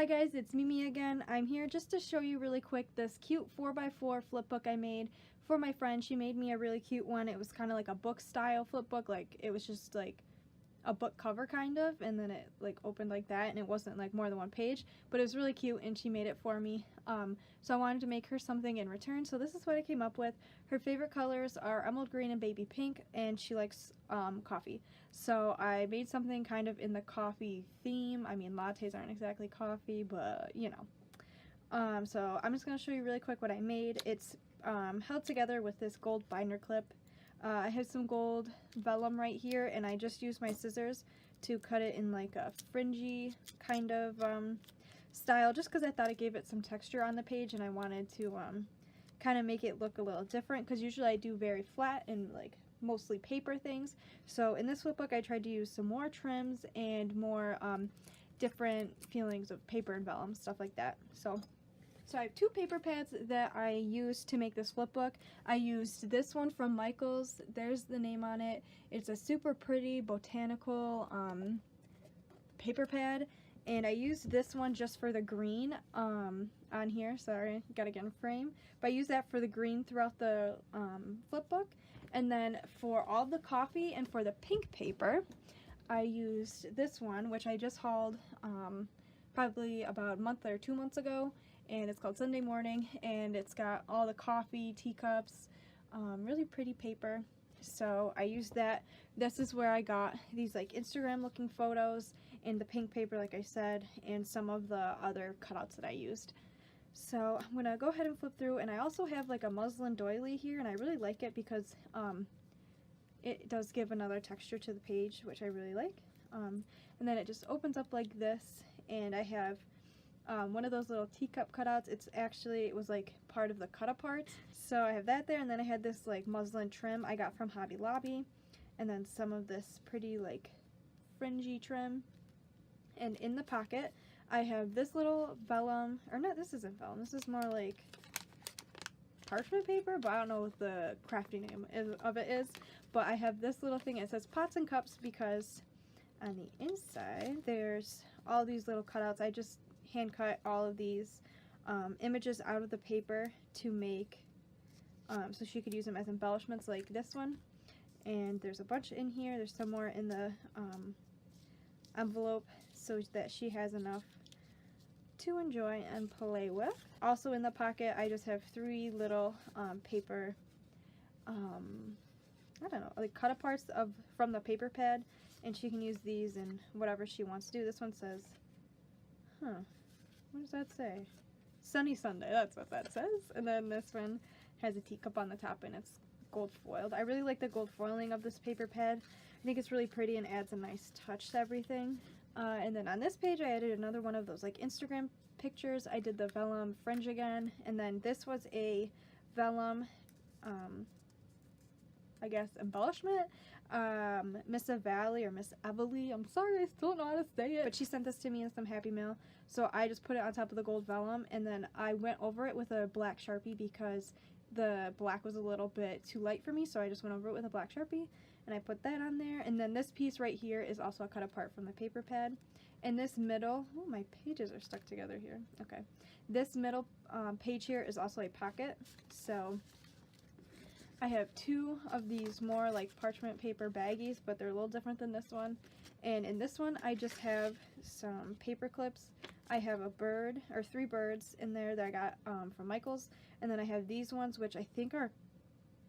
Hi guys, it's Mimi again. I'm here just to show you really quick this cute 4x4 flip book I made for my friend. She made me a really cute one. It was kind of like a book style flip book, like it was just like a book cover kind of, and then it like opened like that, and it wasn't like more than one page, but it was really cute and she made it for me. So I wanted to make her something in return, so this is what I came up with. Her favorite colors are emerald green and baby pink, and she likes coffee, so I made something kind of in the coffee theme. I mean, lattes aren't exactly coffee, but you know. So I'm just going to show you really quick what I made. It's held together with this gold binder clip. I have some gold vellum right here, and I just used my scissors to cut it in like a fringy kind of style, just because I thought it gave it some texture on the page, and I wanted to kind of make it look a little different, because usually I do very flat and like mostly paper things. So in this flipbook I tried to use some more trims and more different feelings of paper and vellum, stuff like that. So I have two paper pads that I used to make this flip book. I used this one from Michael's. There's the name on it. It's a super pretty botanical paper pad, and I used this one just for the green on here. Sorry, gotta get in frame. But I used that for the green throughout the flip book, and then for all the coffee and for the pink paper, I used this one, which I just hauled probably about a month or 2 months ago. And it's called Sunday Morning, and it's got all the coffee, teacups, really pretty paper. So I used that. This is where I got these like Instagram looking photos, and the pink paper like I said, and some of the other cutouts that I used. So I'm gonna go ahead and flip through, and I also have like a muslin doily here, and I really like it because it does give another texture to the page, which I really like. And then it just opens up like this, and I have one of those little teacup cutouts. It was like part of the cut apart. So I have that there, and then I had this like muslin trim I got from Hobby Lobby, and then some of this pretty like fringy trim. And in the pocket I have this little vellum, or not, this isn't vellum, this is more like parchment paper, but I don't know what the crafty name of it is. But I have this little thing, it says pots and cups, because on the inside there's all these little cutouts. I just hand cut all of these images out of the paper to make so she could use them as embellishments, like this one. And there's a bunch in here. There's some more in the envelope so that she has enough to enjoy and play with. Also in the pocket I just have 3 little paper I don't know, like cut aparts from the paper pad, and she can use these in whatever she wants to do. This one says, what does that say? Sunny Sunday, that's what that says. And then this one has a teacup on the top, and it's gold foiled. I really like the gold foiling of this paper pad. I think it's really pretty and adds a nice touch to everything. And then on this page I added another one of those like Instagram pictures. I did the vellum fringe again, and then this was a vellum I guess embellishment. Miss Valley or Miss Everly, I'm sorry, I still don't know how to say it, but she sent this to me in some Happy Mail, so I just put it on top of the gold vellum, and then I went over it with a black Sharpie because the black was a little bit too light for me, so I just went over it with a black Sharpie, and I put that on there. And then this piece right here is also a cut apart from the paper pad. And this middle, oh, my pages are stuck together here, okay, this middle page here is also a pocket. So I have 2 of these more like parchment paper baggies, but they're a little different than this one. And in this one I just have some paper clips. I have a bird, or 3 birds in there that I got from Michael's, and then I have these ones which I think are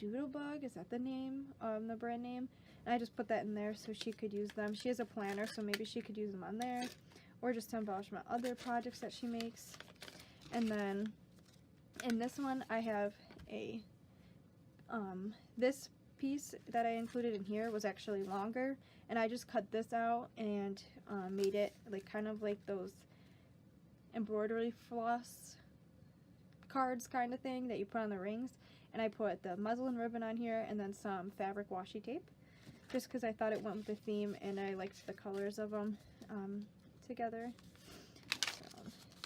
Doodlebug, is that the name, the brand name? And I just put that in there so she could use them. She has a planner, so maybe she could use them on there, or just to embellish my other projects that she makes. And then in this one I have a this piece that I included in here was actually longer, and I just cut this out and made it like kind of like those embroidery floss cards kind of thing that you put on the rings. And I put the muslin ribbon on here, and then some fabric washi tape, just because I thought it went with the theme, and I liked the colors of them together. So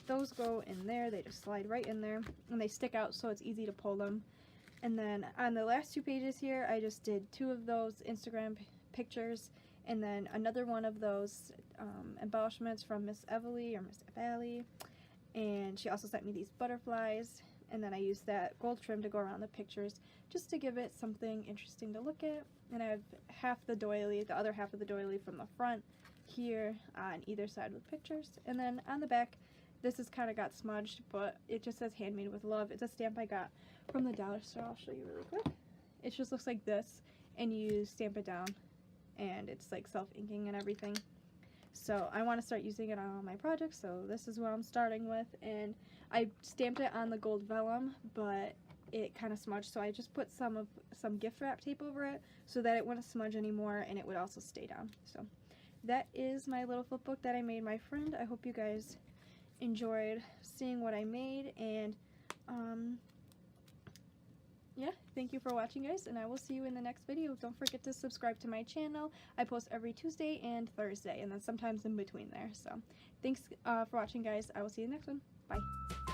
those go in there, they just slide right in there, and they stick out so it's easy to pull them. And then on the last 2 pages here I just did 2 of those Instagram pictures, And then another one of those embellishments from Miss Evely or Miss Evely. And she also sent me these butterflies. And then I used that gold trim to go around the pictures just to give it something interesting to look at. And I have half the doily, the other half of the doily from the front here on either side with pictures. And then on the back, this has kind of got smudged, but it just says handmade with love. It's a stamp I got from the dollar store. I'll show you really quick. It just looks like this, and you stamp it down, and it's like self-inking and everything. So I want to start using it on all my projects, so this is what I'm starting with. And I stamped it on the gold vellum, but it kind of smudged, so I just put some gift wrap tape over it so that it wouldn't smudge anymore, and it would also stay down. So that is my little flip book that I made my friend. I hope you guys enjoyed seeing what I made, and yeah, thank you for watching, guys, and I will see you in the next video. Don't forget to subscribe to my channel. I post every Tuesday and Thursday, and then sometimes in between there. So thanks for watching, guys. I will see you in the next one. Bye.